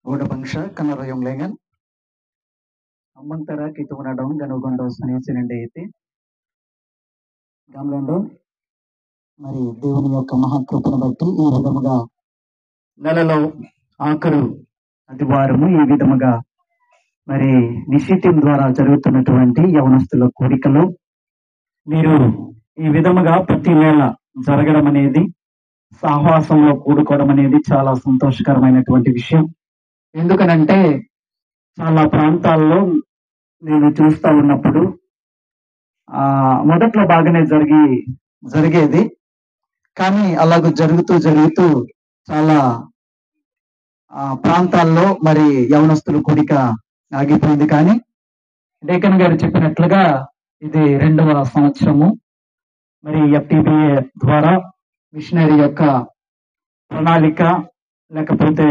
Goda Bangsha, Kanara Yonglengan, Amantara Kitumanadon, Ganugondo, Sanisinende అయితే గమనంలో మరి దేవుని యొక్క మహాకృపను బట్టి ఈ విధముగా నెలలో ఆఖరు ఆదివారము ఈ విధముగా మరి నిశ్చితం ద్వారా జరుగుతున్నటువంటి యవనస్తుల కోరికలో మీరు ఈ విధముగా ప్రతి నెల జరగడం అనేది సహవాసంలో కూడుకోవడం అనేది చాలా సంతోషకరమైనటువంటి విషయం. ఎందుకనంటే చాలా ప్రాంతాల్లో నేను చూస్తూ ఉన్నప్పుడు మొదట్లో బాగానే జరిగేది, కానీ అలాగ జరుగుతూ చాలా ప్రాంతాల్లో మరి యవనస్తుల కోరిక ఆగిపోయింది. కానీ డేకన్ గారు చెప్పినట్లుగా ఇది 2వ సంవత్సరము. మరి FTBA ద్వారా మిషనరీ యొక్క ప్రణాళిక లేకపోతే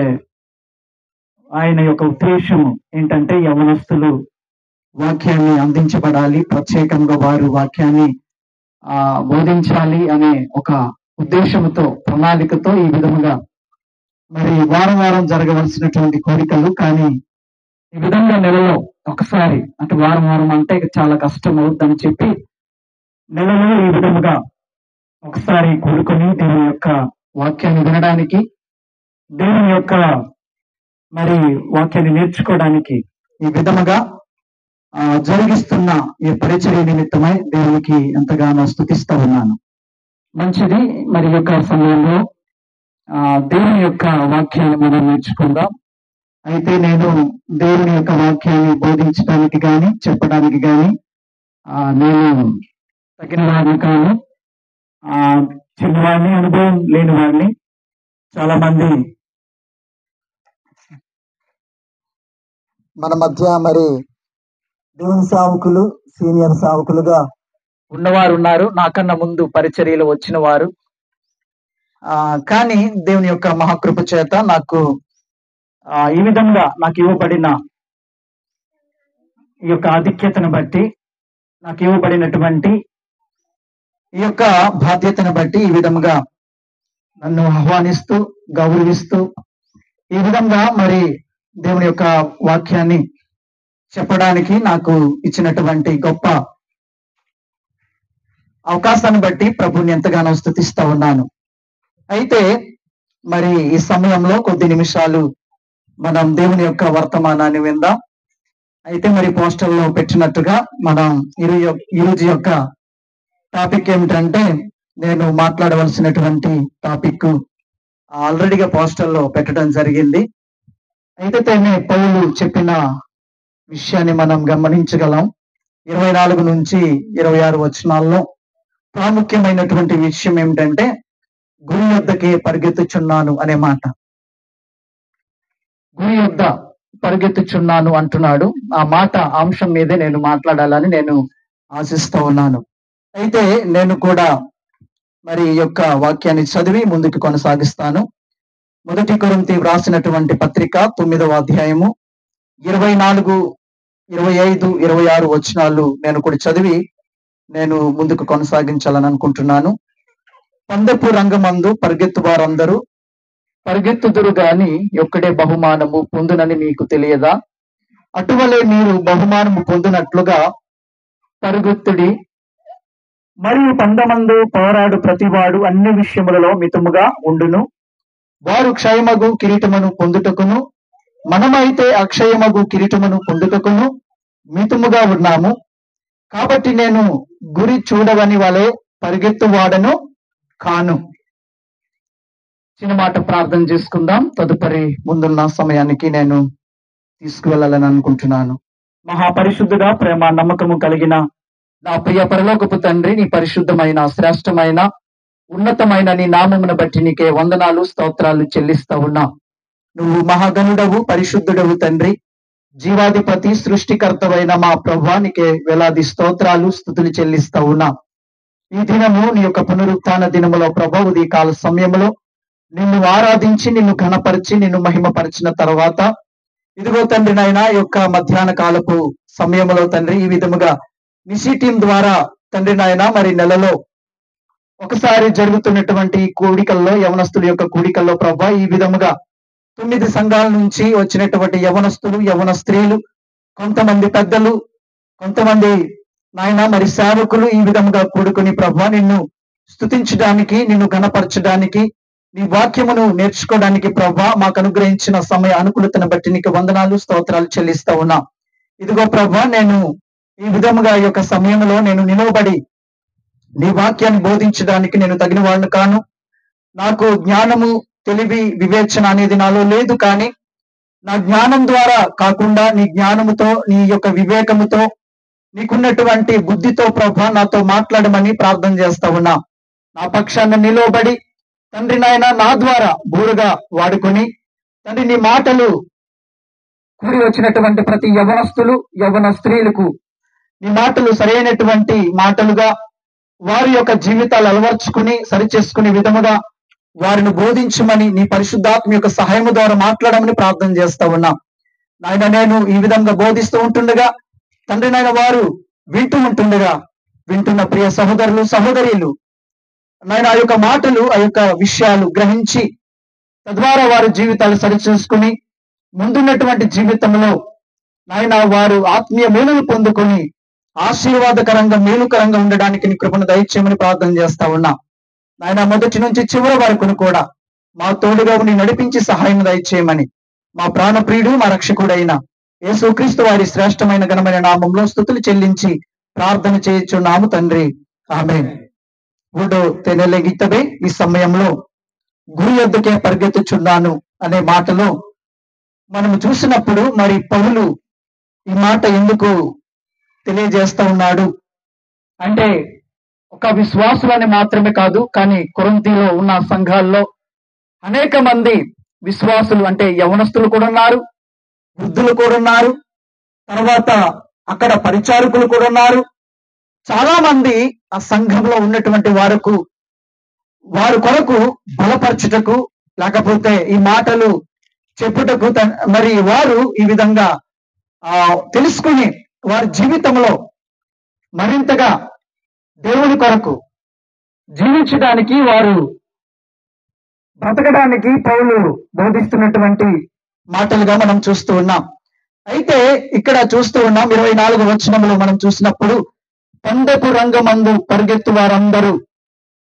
ఆయన యొక్క ఉద్దేశం ఏంటంటే యవనస్తులు వాక్యాన్ని అందించబడాలి, ప్రత్యేకంగా వారు వాక్యాన్ని బోధించాలి అనే ఒక ఉద్దేశంతో ప్రణాళికతో ఈ విధముగా మరి వారం వారం జరగవలసినటువంటి కోరికలు, కానీ ఈ విధంగా నెలలో ఒకసారి అంటే వారం వారం అంటే చాలా కష్టం అవుతుందని చెప్పి నెలలో ఈ విధముగా ఒకసారి కూడుకొని దేవుని యొక్క వాక్యాన్ని వినడానికి, దేవుని యొక్క మరి వాక్యాన్ని నేర్చుకోవడానికి ఈ విధముగా జరిగిస్తున్న ఈ పరిచర్య నిమిత్తమై దేవునికి ఎంతగానో స్తుతిస్తూ ఉన్నాను. మంచిది. మరి యొక్క సమయంలో దేవుని యొక్క వాక్యాన్ని మనం నేర్చుకుందాం. అయితే నేను దేవుని యొక్క వాక్యాన్ని బోధించడానికి కానీ చెప్పడానికి కానీ నేను తగిన వాడిని కాను, చిన్నవాడిని, అనుభవం లేని వాడిని. చాలా మంది మన మధ్య మరి దేవుని సేవకులు, సీనియర్ సేవకులుగా ఉన్నవారు ఉన్నారు, నాకన్నా ముందు పరిచర్యలు వచ్చిన వారు. కానీ దేవుని యొక్క మహాకృప చేత నాకు ఈ విధంగా నాకు ఇవ్వబడిన ఈ యొక్క ఆధిక్యతను బట్టి, నాకు ఇవ్వబడినటువంటి ఈ యొక్క బాధ్యతను బట్టి ఈ విధంగా నన్ను ఆహ్వానిస్తూ గౌరవిస్తూ ఈ విధంగా మరి దేవుని యొక్క వాక్యాన్ని చెప్పడానికి నాకు ఇచ్చినటువంటి గొప్ప అవకాశాన్ని బట్టి ప్రభుని ఎంతగానో స్తుతిస్తూ ఉన్నాను. అయితే మరి ఈ సమయంలో కొద్ది నిమిషాలు మనం దేవుని యొక్క వర్తమానాన్ని విందాం. అయితే మరి పోస్టర్లో పెట్టినట్టుగా మనం ఈరోజు యొక్క టాపిక్ ఏమిటంటే, నేను మాట్లాడవలసినటువంటి టాపిక్ ఆల్రెడీగా పోస్టర్లో పెట్టడం జరిగింది. అయితే పౌలు చెప్పిన విషయాన్ని మనం గమనించగలం. 24 నుంచి 26 వచనాల్లో ప్రాముఖ్యమైనటువంటి విషయం ఏమిటంటే, గురి యొద్దకే పరిగెత్తుచున్నాను అనే మాట. గురి యొద్ద పరిగెత్తుచున్నాను అంటున్నాడు. ఆ మాట అంశం మీదే నేను మాట్లాడాలని నేను ఆశిస్తూ ఉన్నాను. అయితే నేను కూడా మరి ఈ యొక్క వాక్యాన్ని చదివి ముందుకు కొనసాగిస్తాను. 1 కొరింథీ వ్రాసినటువంటి పత్రిక 9వ అధ్యాయము 24, 25, 26 వచనాలు నేను కూడా చదివి నేను ముందుకు కొనసాగించాలని అనుకుంటున్నాను. పందెపు రంగమందు పరిగెత్తు వారందరూ పరిగెత్తుదురు గాని ఒక్కడే బహుమానము పొందునని మీకు తెలియదా? అటువలే మీరు బహుమానము పొందినట్లుగా పరుగుత్తుడి. మరియు పందమందు పోరాడు ప్రతివాడు అన్ని విషయములలో మితముగా ఉండును. వారు క్షయమగు కిరీటమును పొందుటకును, మనమైతే అక్షయమగు కిరీటమును పొందుటకును మితముగా ఉన్నాము. కాబట్టి నేను గురి చూడవని వలె పరిగెత్తువాడను కాను. చిన్న మాట ప్రార్థన చేసుకుందాం. తదుపరి ముందున్న సమయానికి నేను తీసుకువెళ్ళాలని అనుకుంటున్నాను. మహాపరిశుద్ధుడా, ప్రేమ నమ్మకము కలిగిన నా ప్రియ పరలోకపు తండ్రి, నీ పరిశుద్ధమైన శ్రేష్టమైన ఉన్నతమైన నీ నామమును బట్టి నీకే వందనాలు స్తోత్రాలు చెల్లిస్తా ఉన్నా. నువ్వు మహాగణుడవు, పరిశుద్ధుడవు తండ్రి, జీవాధిపతి, సృష్టికర్తవైన మా ప్రభువా, నీకే వేలాది స్తోత్రాలు స్తుతులు చెల్లిస్తా ఉన్నా. ఈ దినము నీ యొక్క పునరుత్థాన దినములో ప్రభు ఈ కాల సమయంలో నిన్ను ఆరాధించి నిన్ను ఘనపరిచి నిన్ను మహిమపరిచిన తర్వాత ఇదిగో తండ్రి నాయన యొక్క మధ్యాహ్న కాలపు సమయంలో తండ్రి ఈ విధముగా నిసి టీం ద్వారా తండ్రి నాయన మరి నెలలో ఒకసారి జరుగుతున్నటువంటి కూడికల్లో, యవనస్తుల యొక్క కూడికల్లో ప్రభా ఈ విధముగా 9 సంఘాల నుంచి వచ్చినటువంటి యవనస్తులు, యవన స్త్రీలు, కొంతమంది పెద్దలు, కొంతమంది నాయన మరి సేవకులు ఈ విధముగా కూడుకుని ప్రభువా నిన్ను స్తుతించడానికి, నిన్ను ఘనపరచడానికి, నీ వాక్యమును నేర్చుకోవడానికి ప్రభువా మాకు అనుగ్రహించిన సమయ అనుకూలతను బట్టి నీకు వందనాలు, స్తోత్రాలు చెల్లిస్తా ఉన్నా. ఇదిగో ప్రభువా నేను ఈ విధముగా ఈ యొక్క సమయంలో నేను నిలవబడి నీ వాక్యాన్ని బోధించడానికి నేను తగిన వాడిని కాను. నాకు జ్ఞానము, తెలివి, వివేచన అనేది నాలో లేదు. కానీ నా జ్ఞానం ద్వారా కాకుండా నీ జ్ఞానముతో, నీ యొక్క వివేకముతో, నీకున్నటువంటి బుద్ధితో ప్రభా నాతో మాట్లాడమని ప్రార్థన చేస్తా ఉన్నా. నా పక్షాన నిలవబడి తండ్రి నాయన నా ద్వారా బూరుగా వాడుకొని తండ్రి నీ మాటలు కూడి వచ్చినటువంటి ప్రతి యవనస్తులు, యవన స్త్రీలకు నీ మాటలు సరైనటువంటి మాటలుగా వారి యొక్క జీవితాలు అలవర్చుకుని సరిచేసుకునే విధముగా వారిని బోధించమని నీ పరిశుద్ధాత్మ యొక్క సహాయము ద్వారా మాట్లాడమని ప్రార్థన చేస్తా ఉన్నాం. నాయన నేను ఈ విధంగా బోధిస్తూ ఉంటుండగా తండ్రి నాయన వారు వింటూ ఉంటుండగా వింటున్న ప్రియ సహోదరులు, సహోదరీలు నాయన ఆ యొక్క మాటలు, ఆ యొక్క విషయాలు గ్రహించి తద్వారా వారి జీవితాలు సరిచేసుకుని ముందున్నటువంటి జీవితంలో నాయన వారు ఆత్మీయ మేలును పొందుకొని ఆశీర్వాదకరంగా, మేలుకరంగా ఉండడానికి నీ కృపను దయచేయమని ప్రార్థన చేస్తా ఉన్నా. నాయన మొదటి నుంచి చివరి వరకు కూడా మా తోడుగా ఉండి నడిపించి సహాయం దయచేయమని మా ప్రాణప్రియుడు, మా రక్షకుడైన యేసుక్రీస్తు వారి శ్రేష్టమైన ఘనమైన నామంలో స్తుతులు చెల్లించి ప్రార్థన చేయుచున్నాము తండ్రి, ఆమేన్. గుడు తెనెలెగితవే ఈ సమయంలో గురి యొద్దకే పరిగెత్తుచున్నాను అనే మాటలో మనము చూసినప్పుడు మరి పౌలు ఈ మాట ఎందుకు తెలియజేస్తా ఉన్నాడు అంటే ఒక విశ్వాసులని మాత్రమే కాదు, కానీ కొరింథీలో ఉన్న సంఘాల్లో అనేక మంది విశ్వాసులు అంటే యవనస్తులు కూడా ఉన్నారు, వృద్ధులు కూడా ఉన్నారు, తర్వాత అక్కడ పరిచారకులు కూడా ఉన్నారు. చాలా మంది ఆ సంఘంలో ఉన్నటువంటి వారి కొరకు బలపరచుటకు, లేకపోతే ఈ మాటలు చెప్పుటకు మరి వారు ఈ విధంగా తెలుసుకుని వారి జీవితంలో మరింతగా దేవుని కొరకు జీవించడానికి, వారు బ్రతకడానికి పౌలు బోధిస్తున్నటువంటి మాటలుగా మనం చూస్తూ ఉన్నాం. అయితే ఇక్కడ చూస్తూ ఉన్నాం 24వ వచనంలో మనం చూసినప్పుడు పందెపు రంగమందు పరిగెత్తు వారందరూ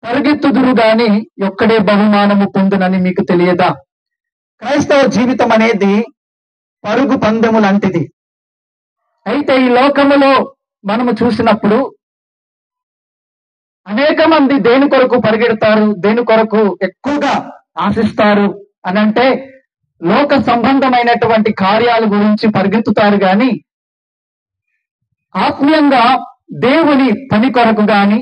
పరిగెత్తుదురు గాని ఒక్కడే బహుమానము పొందునని మీకు తెలియదా? క్రైస్తవ జీవితం అనేది పరుగు పందెము లాంటిది. అయితే ఈ లోకములో మనము చూసినప్పుడు అనేక మంది దేని కొరకు పరిగెడతారు, దేని కొరకు ఎక్కువగా ఆశిస్తారు అని అంటే లోక సంబంధమైనటువంటి కార్యాల గురించి పరిగెత్తుతారు. కానీ ఆత్మీయంగా దేవుని పని కొరకు గాని,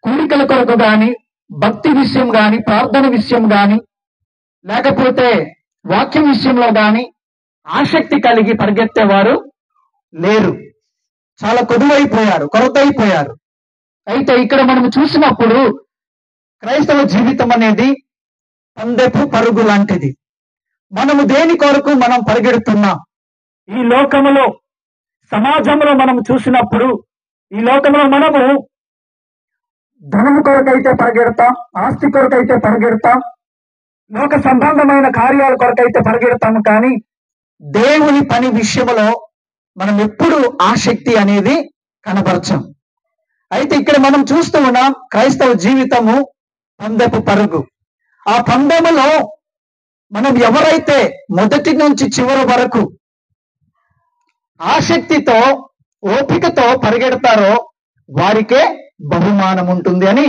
కోరికల కొరకు గాని, భక్తి విషయం గాని, ప్రార్థన విషయం గాని, లేకపోతే వాక్యం విషయంలో గాని ఆసక్తి కలిగి పరిగెత్తేవారు లేరు. చాలా కొదువైపోయారు, కొరతైపోయారు. అయితే ఇక్కడ మనం చూసినప్పుడు క్రైస్తవ జీవితం అనేది పందెపు పరుగు లాంటిది. మనము దేని కొరకు మనం పరిగెడుతున్నాం? ఈ లోకములో, సమాజంలో మనం చూసినప్పుడు ఈ లోకంలో మనము ధనము కొరకైతే పరిగెడతాం, ఆస్తి కొరకైతే పరిగెడతాం, లోక సంబంధమైన కార్యాల కొరకైతే పరిగెడతాము. కానీ దేవుని పని విషయంలో మనం ఎప్పుడు ఆసక్తి అనేది కనపరచం. అయితే ఇక్కడ మనం చూస్తూ ఉన్నాం క్రైస్తవ జీవితము పందెపు పరుగు. ఆ పందెములో మనం ఎవరైతే మొదటి నుంచి చివరి వరకు ఆసక్తితో, ఓపికతో పరిగెడతారో వారికే బహుమానం ఉంటుంది అని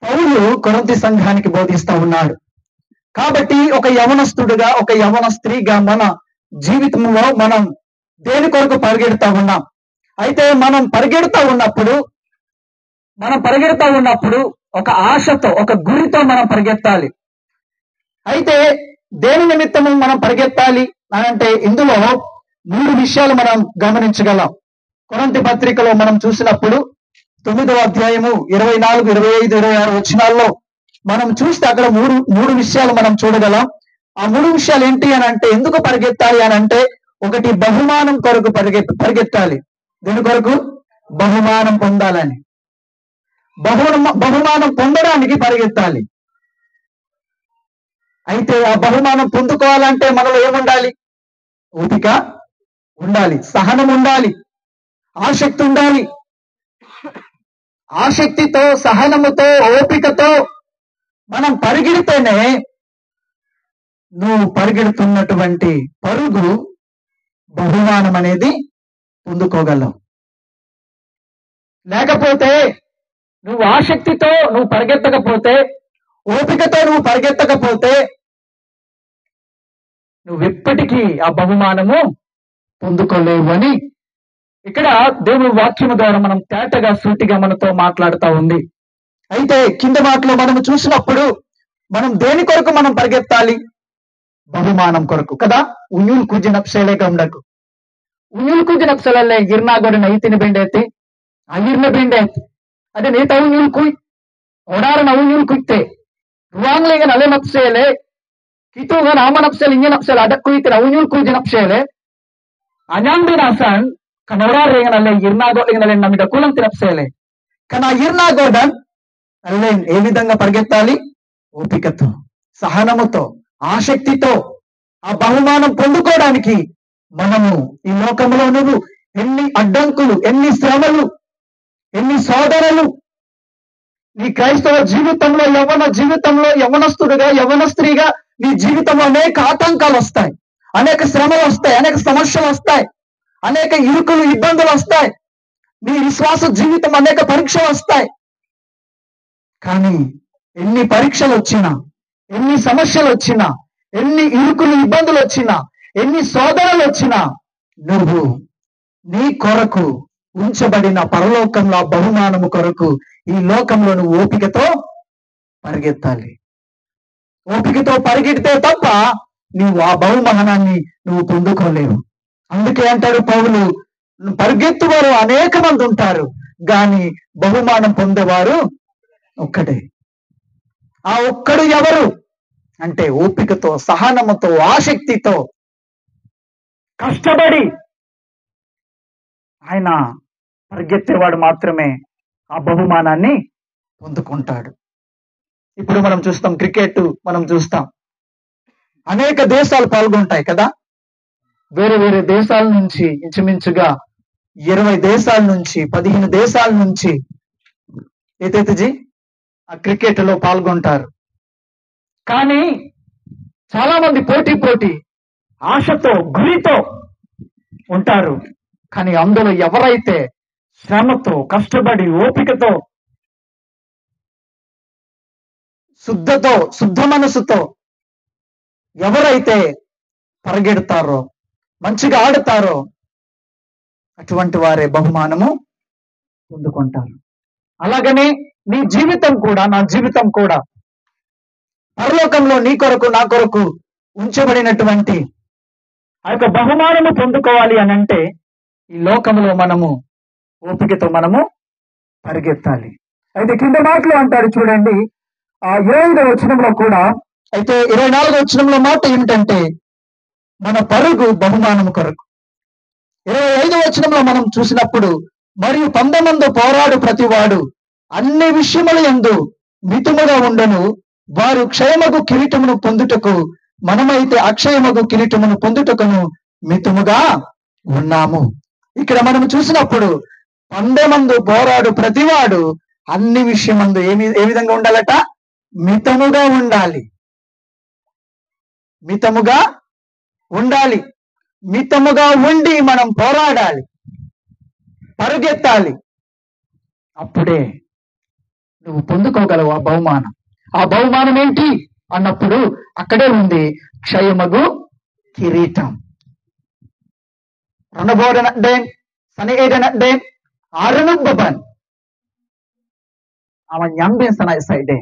పౌలు కొరింథీ సంఘానికి బోధిస్తా ఉన్నాడు. కాబట్టి ఒక యవనస్తుడుగా, ఒక యవన స్త్రీగా మన జీవితంలో మనం దేని కొరకు పరిగెడతా ఉన్నాం? అయితే మనం పరిగెడతా ఉన్నప్పుడు ఒక ఆశతో, ఒక గురితో మనం పరిగెత్తాలి. అయితే దేని నిమిత్తము మనం పరిగెత్తాలి అని అంటే ఇందులో 3 విషయాలు మనం గమనించగలం. కొరింథీ పత్రికలో మనం చూసినప్పుడు 9వ అధ్యాయము 24, 25, 26 వచనాల్లో మనం చూస్తే అక్కడ మూడు విషయాలు మనం చూడగలం. ఆ 3 విషయాలు ఏంటి అని అంటే ఎందుకు పరిగెత్తాలి అని అంటే, ఒకటి బహుమానం కొరకు పరిగెత్తాలి. దేని కొరకు? బహుమానం పొందాలని. బహుమానం పొందడానికి పరిగెత్తాలి. అయితే ఆ బహుమానం పొందుకోవాలంటే మనలో ఏముండాలి? ఓపిక ఉండాలి, సహనం ఉండాలి, ఆసక్తి ఉండాలి. ఆసక్తితో, సహనముతో, ఓపికతో మనం పరిగెడితేనే నువ్వు పరిగెడుతున్నటువంటి పరుగు బహుమానం అనేది పొందుకోగలవు. లేకపోతే నువ్వు ఆసక్తితో నువ్వు పరిగెత్తకపోతే, ఓపికతో నువ్వు పరిగెత్తకపోతే నువ్వెప్పటికీ ఆ బహుమానము పొందుకోలేవు అని ఇక్కడ దేవుని వాక్యము ద్వారా మనం తేటగా సూటిగా మనతో మాట్లాడుతూ ఉంది. అయితే కింద మాటలో మనం చూసినప్పుడు మనం దేని కొరకు మనం పరిగెత్తాలి? బహుమానం కొరకు కదా. ఉయ్యూలు కుజినప్సేలేక ఉండకు ఉయ్యూలు కుజినప్సలల్లే గిర్నాగొడ నైతిని బెండైతే అగిర్న బెండైతే అదే నేత ఉయ్యూలు కుయ్ ఒడారన ఉయ్యూలు కుయితే రువాంగ్లేగా నలే నప్సేలే కితుగా నామనప్సెల్ ఇంజ నప్సెల్ అడక్ కుయితే ఉయ్యూలు కుజినప్సేలే అన్యాంబినాసన్ కనోడారేగనల్లే గిర్నాగొడగనల్లే నమిట కులం తినప్సేలే కానీ ఆ గిర్నాగోడన్ అల్లే ఏ విధంగా పరిగెత్తాలి? ఓపికతో, సహనముతో, ఆసక్తితో ఆ బహుమానం పొందుకోవడానికి మనము ఈ లోకంలో నువ్వు ఎన్ని అడ్డంకులు, ఎన్ని శ్రమలు, ఎన్ని శోధనలు నీ క్రైస్తవ జీవితంలో, యవనస్తుడిగా, యవనస్త్రీగా నీ జీవితంలో అనేక ఆటంకాలు వస్తాయి, అనేక శ్రమలు వస్తాయి, అనేక సమస్యలు వస్తాయి, అనేక ఇరుకులు, ఇబ్బందులు వస్తాయి. నీ విశ్వాస జీవితం అనేక పరీక్షలు వస్తాయి. కానీ ఎన్ని పరీక్షలు వచ్చినా, ఎన్ని సమస్యలు వచ్చినా, ఎన్ని ఇరుకులు, ఇబ్బందులు వచ్చినా, ఎన్ని శోధనలు వచ్చినా నువ్వు నీ కొరకు ఉంచబడిన పరలోకంలో బహుమానము కొరకు ఈ లోకంలో నువ్వు ఓపికతో పరిగెత్తాలి. ఓపికతో పరిగెడితే తప్ప నువ్వు ఆ బహుమానాన్ని నువ్వు పొందుకోలేవు. అందుకే అంటాడు పౌలు, పరిగెత్తువారు అనేక మంది ఉంటారు గాని బహుమానం పొందేవారు ఒక్కడే. ఆ ఒక్కడు ఎవరు అంటే ఓపికతో, సహనముతో, ఆసక్తితో కష్టపడి ఆయన పరిగెత్తేవాడు మాత్రమే ఆ బహుమానాన్ని పొందుకుంటాడు. ఇప్పుడు మనం చూస్తాం, క్రికెట్ మనం చూస్తాం, అనేక దేశాలు పాల్గొంటాయి కదా. వేరే వేరే దేశాల నుంచి ఇంచుమించుగా 20 దేశాల నుంచి 15 దేశాల నుంచి ఏదైతే ఆ క్రికెట్ లో పాల్గొంటారు. కానీ చాలా మంది పోటీ ఆశతో, గురితో ఉంటారు. కానీ అందులో ఎవరైతే శ్రమతో, కష్టపడి, ఓపికతో, శుద్ధ మనసుతో ఎవరైతే పరిగెడతారో, మంచిగా ఆడతారో అటువంటి వారే బహుమానము పొందుకుంటారు. అలాగనే నీ జీవితం కూడా, నా జీవితం కూడా పరలోకంలో నీ కొరకు, నా కొరకు ఉంచబడినటువంటి ఆ యొక్క బహుమానము పొందుకోవాలి అని అంటే ఈ లోకంలో మనము ఓపికతో మనము పరిగెత్తాలి. అయితే కింద మాటలు అంటాడు చూడండి, ఆ 25వ వచనంలో కూడా. అయితే 24వ వచనంలో మాట ఏమిటంటే మన పరుగు బహుమానము కొరకు. 25వ వచనంలో మనం చూసినప్పుడు, మరియు 19 పోరాడు ప్రతివాడు అన్ని విషయముల యందు మితముగా ఉండను, వారు క్షయమగు కిరీటమును పొందుటకు, మనమైతే అక్షయమగు కిరీటమును పొందుటకును మితముగా ఉన్నాము. ఇక్కడ మనం చూసినప్పుడు 19 పోరాడు ప్రతివాడు అన్ని విషయమందు ఏ విధంగా ఉండాలట? మితముగా ఉండాలి. మితముగా ఉండాలి. మితముగా ఉండి మనం పోరాడాలి, పరుగెత్తాలి. అప్పుడే నువ్వు పొందుకోగలవు ఆ బహుమానం. ఆ బహుమానం ఏంటి అన్నప్పుడు అక్కడే ఉంది, క్షయమగు కిరీటం. రణబోరనడ్డేన్ సనిగేడనడ్డేన్ ఆరునుబ్బబన్ ఆమె న్యాంబేన్ సనై సైడే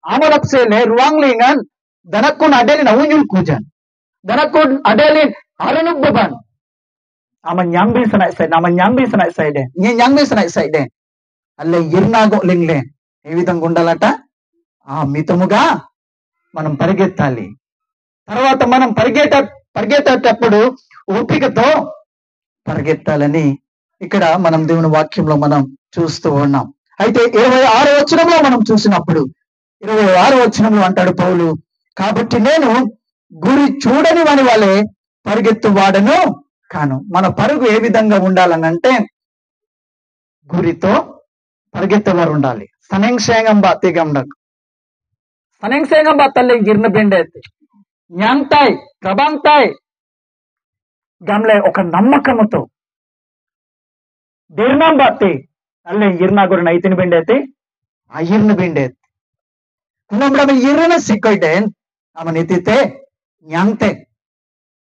ఆమలప్సేలే రువాంగ్లింగన్ దనక్కున్ అడేలిన్ అవున్యుల్ కూజన్ దనక్కున్ అడేలిన్ ఆరునుబ్బబన్ ఆమె న్యాంబేన్ సనై సైడే ఆమె న్యాంబేన్ సనై సైడే నీ న్యాంబేన్ సనై సైడే అల్లే ఇర్నాగో లింగ్లే. ఏ విధంగా ఉండాలట? ఆ మితముగా మనం పరిగెత్తాలి. తర్వాత మనం పరిగెత్తేటప్పుడు ఓపికతో పరిగెత్తాలని ఇక్కడ మనం దేవుని వాక్యంలో మనం చూస్తూ ఉన్నాం. అయితే 26వ వచనంలో మనం చూసినప్పుడు, 26వ వచనంలో అంటాడు పౌలు, కాబట్టి నేను గురి చూడని వాని వలె పరిగెత్తువాడను కాను. మన పరుగు ఏ విధంగా ఉండాలనంటే గురితో పరిగెత్తేవారు ఉండాలి. సనెంగ్ బాతిగండకు సనెంగ్ బాతల్లే గిర్న బెండేతి జ్ఞాంతాయ్ ప్రభాంతాయ్ గమ్లే ఒక నమ్మకముతో దేర్నాం బాతి అల్లే ఇర్నా గురి నైతిని బెండేతి ఆ ఇర్న బెండేతి కున్నప్పుడు ఇర్రన సిక్కొయితే ఆమె నెత్తితే జ్ఞాంతే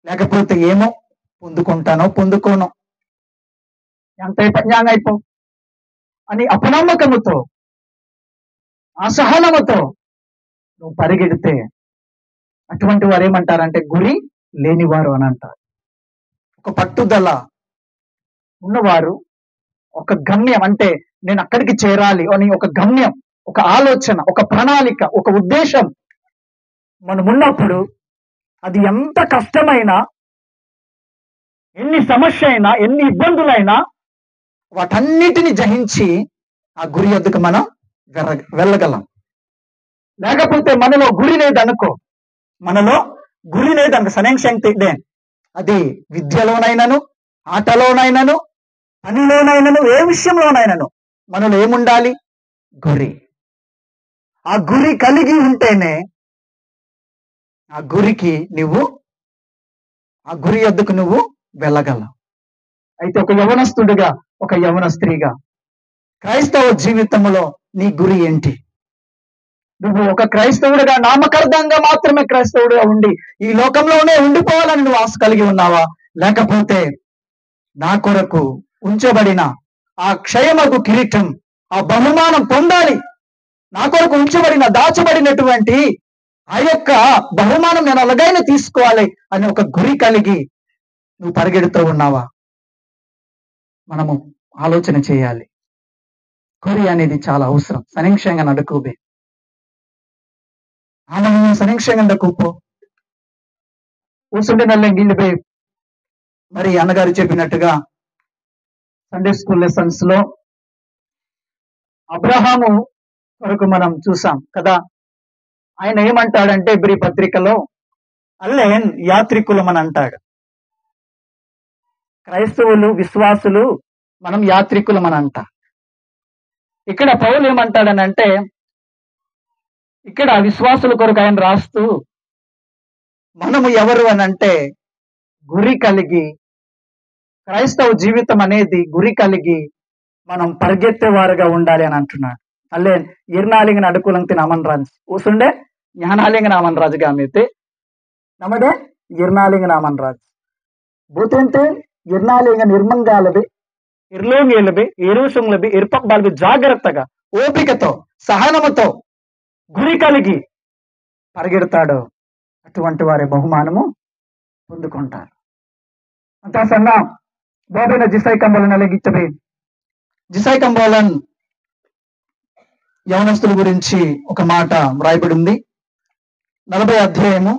లేకపోతే ఏమో పొందుకోను జ్ఞాంగైపో అని అపనమ్మకముతో అసహనముతో నువ్వు పరిగెడితే అటువంటి వారు ఏమంటారంటే గురి లేనివారు అని అంటారు. ఒక పట్టుదల ఉన్నవారు, ఒక గమ్యం అంటే నేను అక్కడికి చేరాలి అని ఒక గమ్యం, ఒక ఆలోచన, ఒక ప్రణాళిక, ఒక ఉద్దేశం మనం ఉన్నప్పుడు అది ఎంత కష్టమైనా, ఎన్ని సమస్య అయినా, ఎన్ని ఇబ్బందులైనా వాటన్నిటిని జయించి ఆ గురి వద్దకు మనం వెళ్ళగలం. లేకపోతే మనలో గురి లేదనుకో, సనెంగ్ అది విద్యలోనైనాను, ఆటలోనైనాను, పనిలోనైనాను, ఏ విషయంలోనైనాను మనలో ఏముండాలి? గురి. ఆ గురి కలిగి ఉంటేనే ఆ గురి వద్దకు నువ్వు వెళ్ళగలవు. అయితే ఒక యవనస్తుడిగా, ఒక యవన స్త్రీగా క్రైస్తవ జీవితంలో నీ గురి ఏంటి? నువ్వు ఒక క్రైస్తవుడిగా నామకార్థంగా మాత్రమే క్రైస్తవుడిగా ఉండి ఈ లోకంలోనే ఉండిపోవాలని నువ్వు ఆశ కలిగి ఉన్నావా? లేకపోతే నా కొరకు ఉంచబడిన ఆ క్షయమగు కిరీటం, ఆ బహుమానం పొందాలి, నా కొరకు ఉంచబడిన దాచబడినటువంటి ఆ యొక్క బహుమానం నేను అలాగైనా తీసుకోవాలి అని ఒక గురి కలిగి నువ్వు పరిగెడుతూ ఉన్నావా? మనము ఆలోచన చేయాలి. గురి అనేది చాలా అవసరం. సనీక్షంగా నడుకోబే ఆమె సనీక్షంగా నడుకుపో కూర్చుంటే నల్లెంగిళ్ళిపోయి మరి అన్నగారు చెప్పినట్టుగా సండే స్కూల్ లెసన్స్ లో అబ్రహాము వరకు మనం చూసాం కదా. ఆయన ఏమంటాడంటే ఇబ్రీ పత్రికలో అల్లేన్ యాత్రికులం అని అంటాడు. క్రైస్తవులు, విశ్వాసులు మనం యాత్రికులం అని అంట. ఇక్కడ పౌలు ఏమంటాడనంటే, ఇక్కడ విశ్వాసుల కొరకు ఆయన రాస్తూ మనము ఎవరు అని అంటే గురి కలిగి, క్రైస్తవ జీవితం అనేది గురి కలిగి మనం పరిగెత్తేవారుగా ఉండాలి అని అంటున్నాడు. అల్లే ఇర్నాలింగ నడుకులంతి నమన్ రాజు ఊసుండే జ్ఞానాలింగ నామన్ రాజు గామైతే నమ్మదే ఇర్నాలింగ నామన్ రాజు భూతంతే ఇర్నాలింగ నిర్మంగాలబి ఇర్లోంగేలబి ఇరుసుంగ్లబి ఇర్పక్ బాల్బి జాగ్రత్తగా, ఓపికతో, సహనముతో గురి కలిగి పరిగెడతాడు. అటువంటి వారి బహుమానము పొందుకుంటారు. అంతా సన్నా బాబైన జిసాయి కంబోలన్ అలగిచ్చబే జిసాయి కంబోలన్ యవనస్తుల గురించి ఒక మాట వ్రాయబడి ఉంది. 40 అధ్యాయము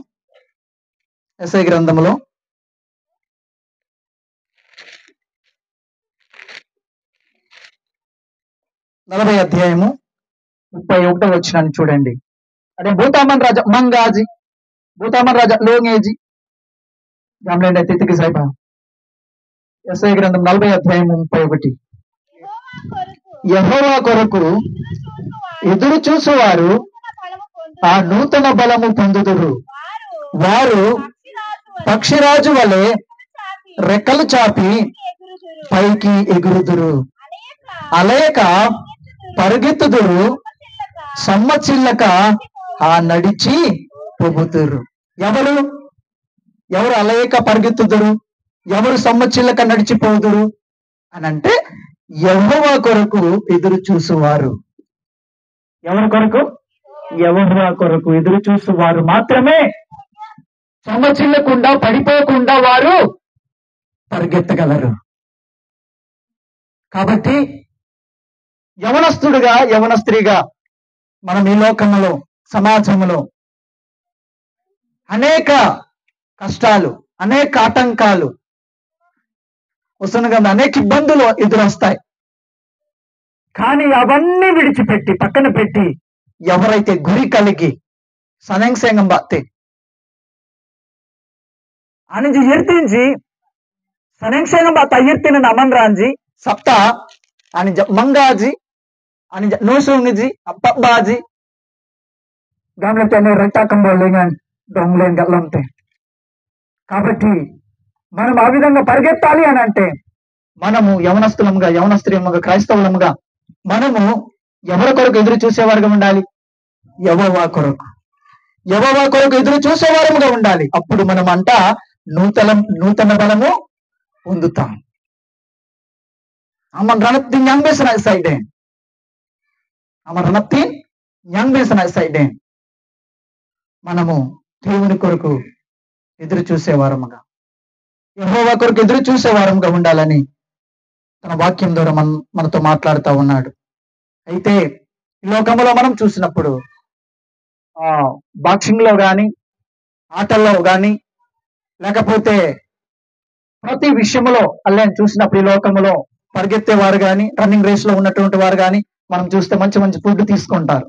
యెషయా గ్రంథములో 40 అధ్యాయము 31వ వచనాన్ని చూడండి. అదే భూతామన్ రాజా మంగాజీ, భూతామన్ రాజా లోంగేజీ గమలేండి తితికి సైపా. యెషయా గ్రంథం 40 అధ్యాయం 31. యెహోవా కొరకు ఎదురు చూసేవారు ఆ నూతన బలము పొందుదురు. వారు పక్షిరాజు వలె రెక్కలు చాపి పైకి ఎగురుదురు. అలయక పరిగెత్తుదురు, సమ్మచిల్లక ఆ నడిచి పొగుతురు. ఎవరు అలయక పరిగెత్తుదురు, ఎవరు సమ్మచిల్లక నడిచిపోదురు అని అంటే యెహోవా కొరకు ఎదురు చూసేవారు. ఎవరి కొరకు? యెహోవా కొరకు ఎదురు చూసేవారు మాత్రమే సమ్మచిల్లకుండా, పడిపోకుండా వారు పరిగెత్తగలరు. కాబట్టి యవనస్తుడిగా, యవన స్త్రీగా మనం ఈ లోకంలో, సమాజంలో అనేక కష్టాలు, అనేక ఆటంకాలు వస్తున్నాయి కదా, అనేక ఇబ్బందులు ఎదురొస్తాయి. కానీ అవన్నీ విడిచిపెట్టి, పక్కన పెట్టి ఎవరైతే గురి కలిగి Saneng bate. Anji yirtinji saneng bata yirtin naman ranji sapta anji mangaji anji nosungji appabaji gamle tene renta kambolengan donglen galamte. కాబట్టి మనం ఆ విధంగా పరిగెత్తాలి అని అంటే మనము యవనస్తులముగా యవనస్త్రీయముగా క్రైస్తవులముగా మనము ఎవరి కొరకు ఎదురు చూసేవారుగా ఉండాలి? యెహోవా కొరకు ఎదురు చూసేవారముగా ఉండాలి. అప్పుడు మనం అంట నూతన బలము పొందుతాం. Aman ranaptin yang besna saiden. Aman ranaptin yang besna saiden. మనము దేవుని కొరకు ఎదురు చూసేవారముగా యెహోవా కొరకు ఎదురు చూసేవారముగా ఉండాలని తన వాక్యం ద్వారా మనతో మాట్లాడుతూ ఉన్నాడు. అయితే ఈ లోకంలో మనం చూసినప్పుడు బాక్సింగ్ లో గాని ఆటల్లో గాని లేకపోతే ప్రతి విషయంలో అల్లని చూసినప్పుడు ఈ లోకంలో పరిగెత్తేవారు గాని రన్నింగ్ రేస్ లో ఉన్నటువంటి వారు గాని మనం చూస్తే మంచి మంచి ఫుడ్ తీసుకుంటారు.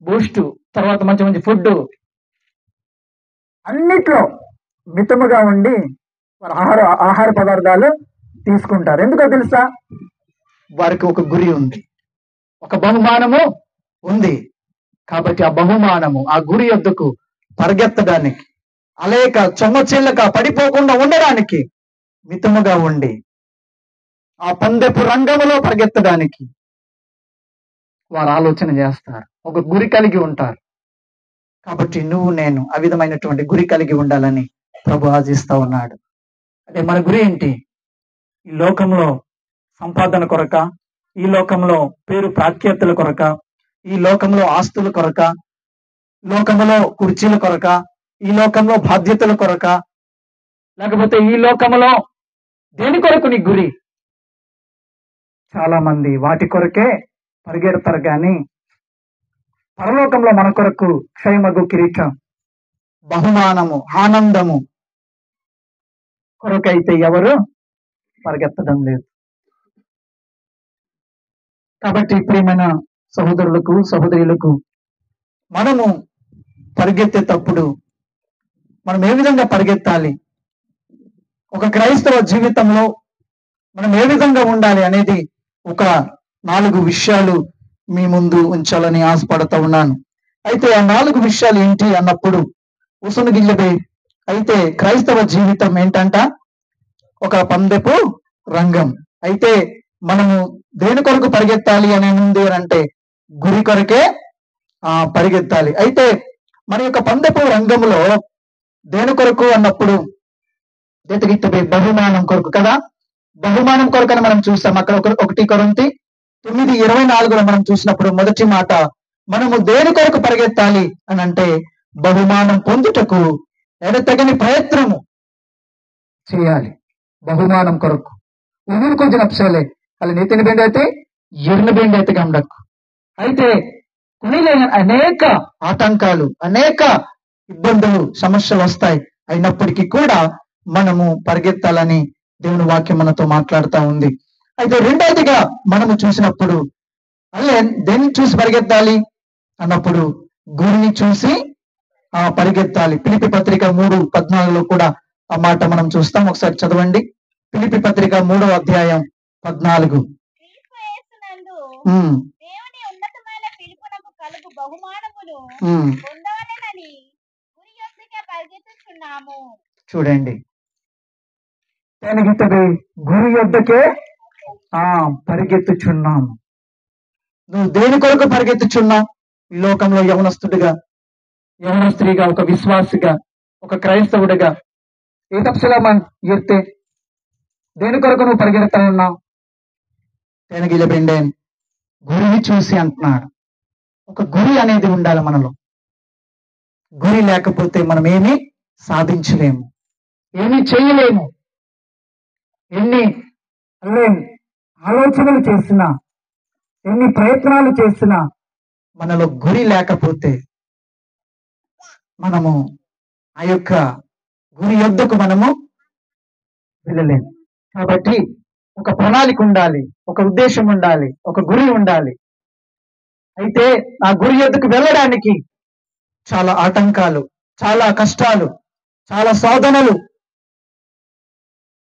బూస్ట్ తర్వాత మంచి మంచి ఫుడ్ అన్నిట్లో మితముగా ఉండి ఆహార పదార్థాలు తీసుకుంటారు. ఎందుకో తెలుసా? వారికి ఒక గురి ఉంది, ఒక బహుమానము ఉంది. కాబట్టి ఆ బహుమానము ఆ గురి యొద్దకు పరిగెత్తడానికి అలేక చొమ్మచెల్లక పడిపోకుండా ఉండడానికి మితముగా ఉండి ఆ పందెపు రంగములో పరిగెత్తడానికి వారు ఆలోచన చేస్తారు, ఒక గురి కలిగి ఉంటారు. కాబట్టి నువ్వు నేను ఆ విధమైనటువంటి గురి కలిగి ఉండాలని ప్రభు ఆశిస్తా ఉన్నాడు. అదే మన గురి ఏంటి? ఈ లోకంలో సంపాదన కొరక, ఈ లోకంలో పేరు ప్రాఖ్యాతుల కొరక, ఈ లోకంలో ఆస్తుల కొరక, లోకంలో కుర్చీల కొరక, ఈ లోకంలో బాధ్యతల కొరక, లేకపోతే ఈ లోకంలో దేని కొరకు నీ గురి? చాలా మంది వాటి కొరకే పరిగెడతారు కానీ పరలోకంలో మన కొరకు క్షయమగు కిరీటం, బహుమానము, ఆనందము కొరకైతే ఎవరు పరిగెత్తడం లేదు. కాబట్టి ప్రియమైన సహోదరులకు సహోదరులకు మనము పరిగెత్తేటప్పుడు మనం ఏ విధంగా పరిగెత్తాలి, ఒక క్రైస్తవ జీవితంలో మనం ఏ విధంగా ఉండాలి అనేది ఒక 4 విషయాలు మీ ముందు ఉంచాలని ఆశపడుతూ ఉన్నాను. అయితే ఆ 4 విషయాలు ఏంటి అన్నప్పుడు ఉసునుగిల్లబే అయితే క్రైస్తవ జీవితం ఏంటంట? ఒక పందెపు రంగం. అయితే మనము దేని కొరకు పరిగెత్తాలి అని ఉంది అంటే గురి కొరకే పరిగెత్తాలి. అయితే మన యొక్క పందెపు రంగంలో దేని కొరకు అన్నప్పుడు దేతగిట్టబే బహుమానం కొరకు కదా. బహుమానం కొరకని మనం చూస్తాం. అక్కడ 1 కొరింథీ 9:24 మనం చూసినప్పుడు మొదటి మాట మనము దేని కొరకు పరిగెత్తాలి అని అంటే బహుమానం పొందుటకు ఎడతెగని ప్రయత్నము చేయాలి. బహుమానం కొరకు ఊరు కొంచెం నప్సలే అలా నీతిన బెండ్ అయితే ఎర్న బెండ్ అయితే గమడకు. అయితే కొనిలేని అనేక ఆటంకాలు, అనేక ఇబ్బందులు, సమస్యలు వస్తాయి. అయినప్పటికీ కూడా మనము పరిగెత్తాలని దేవుని వాక్యం మనతో మాట్లాడుతూ ఉంది. అయితే రెండవదిగా మనము చూసినప్పుడు అల్లే దేన్ని చూసి పరిగెత్తాలి అన్నప్పుడు గురిని చూసి పరిగెత్తాలి. ఫిలిప్పీ పత్రిక 3:14 కూడా ఆ మాట మనం చూస్తాం. ఒకసారి చదవండి. ఫిలిప్పీ పత్రిక 3వ అధ్యాయం 14. చూడండి, గురి యొద్దకే పరిగెత్తుచున్నాము. నువ్వు దేని కొరకు పరిగెత్తుచున్నావు? ఈ లోకంలో యవనస్తుడిగా, యవనస్త్రీగా, ఒక విశ్వాసిగా, ఒక క్రైస్తవుడిగా ఏ తప్సలామన్ ఎత్తే దేని కొరకు నువ్వు పరిగెడతా ఉన్నావు? తేనగిల బెండేన్ గురిని చూసి అంటున్నాడు. ఒక గురి అనేది ఉండాలి మనలో. గురి లేకపోతే మనం ఏమీ సాధించలేము, ఏమీ చేయలేము. ఎన్ని ఆలోచనలు చేసినా, ఎన్ని ప్రయత్నాలు చేసినా మనలో గురి లేకపోతే మనము ఆ యొక్క గురి యొద్దకు మనము వెళ్ళలేము. కాబట్టి ఒక ప్రణాళిక ఉండాలి, ఒక ఉద్దేశం ఉండాలి, ఒక గురి ఉండాలి. అయితే ఆ గురి యొద్దకు వెళ్ళడానికి చాలా ఆటంకాలు, చాలా కష్టాలు, చాలా శోధనలు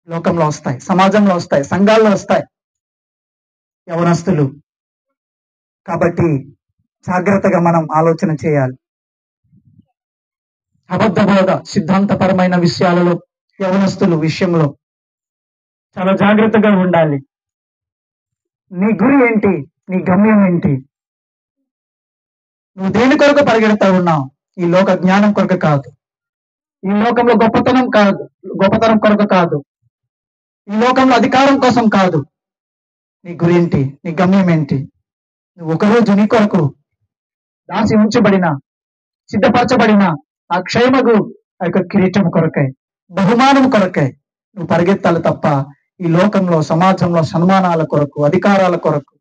లోకంలో వస్తాయి, సమాజంలో వస్తాయి, సంఘాల్లో వస్తాయి యవనస్తులు. కాబట్టి జాగ్రత్తగా మనం ఆలోచన చేయాలి. అబద్ధ బోధ, సిద్ధాంతపరమైన విషయాలలో యవనస్తులు విషయంలో చాలా జాగ్రత్తగా ఉండాలి. నీ గురి ఏంటి? నీ గమ్యం ఏంటి? నువ్వు దేని కొరకు పరిగెడతా ఉన్నావు? ఈ లోక జ్ఞానం కొరకు కాదు, ఈ లోకంలో గొప్పతనం కొరకు కాదు, ఈ లోకంలో అధికారం కోసం కాదు. నీ గురి ఏంటి? నీ గమ్యం ఏంటి? నువ్వు ఒకరోజు నీ కొరకు దాసి ఉంచబడిన, సిద్ధపరచబడిన ఆ క్షేమగు ఆ యొక్క కిరీటం కొరకై, బహుమానం కొరకై నువ్వు పరిగెత్తాలి తప్ప ఈ లోకంలో, సమాజంలో సన్మానాల కొరకు, అధికారాల కొరకు,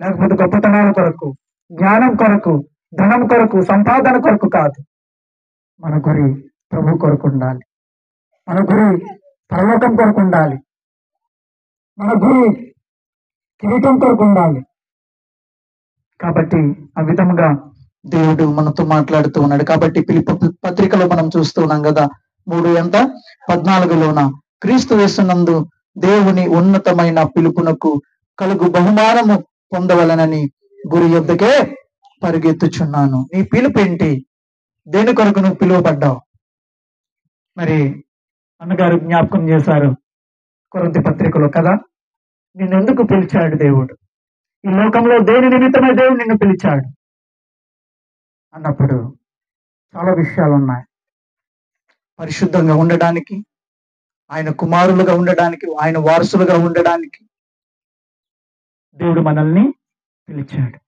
లేకపోతే గొప్పతనాల కొరకు, జ్ఞానం కొరకు, ధనం కొరకు, సంపాదన కొరకు కాదు. మన గురి ప్రభు కొరకు ఉండాలి. మన గురి పరలోకం కొరకు ఉండాలి. మన గురి కిరీటం కొరకు ఉండాలి. కాబట్టి ఆ విధముగా దేవుడు మనతో మాట్లాడుతూ ఉన్నాడు. కాబట్టి ఫిలిప్పీ పత్రికలో మనం చూస్తూ ఉన్నాం కదా, 3:14 క్రీస్తు యేసునందు దేవుని ఉన్నతమైన పిలుపునకు కలుగు బహుమానము పొందవలనని గురి యొద్దకే పరిగెత్తుచున్నాను. నీ పిలుపు ఏంటి? దేని కొరకు నువ్వు పిలువబడ్డావు? మరి అన్నగారు జ్ఞాపకం చేశారు కొరింథీ పత్రికలో కదా, నిన్నెందుకు పిలిచాడు దేవుడు? ఈ లోకంలో దేని నిమిత్తమై దేవుడు నిన్ను పిలిచాడు అన్నప్పుడు చాలా విషయాలు ఉన్నాయి. పరిశుద్ధంగా ఉండడానికి, ఆయన కుమారులుగా ఉండడానికి, ఆయన వారసులుగా ఉండడానికి దేవుడు మనల్ని పిలిచాడు.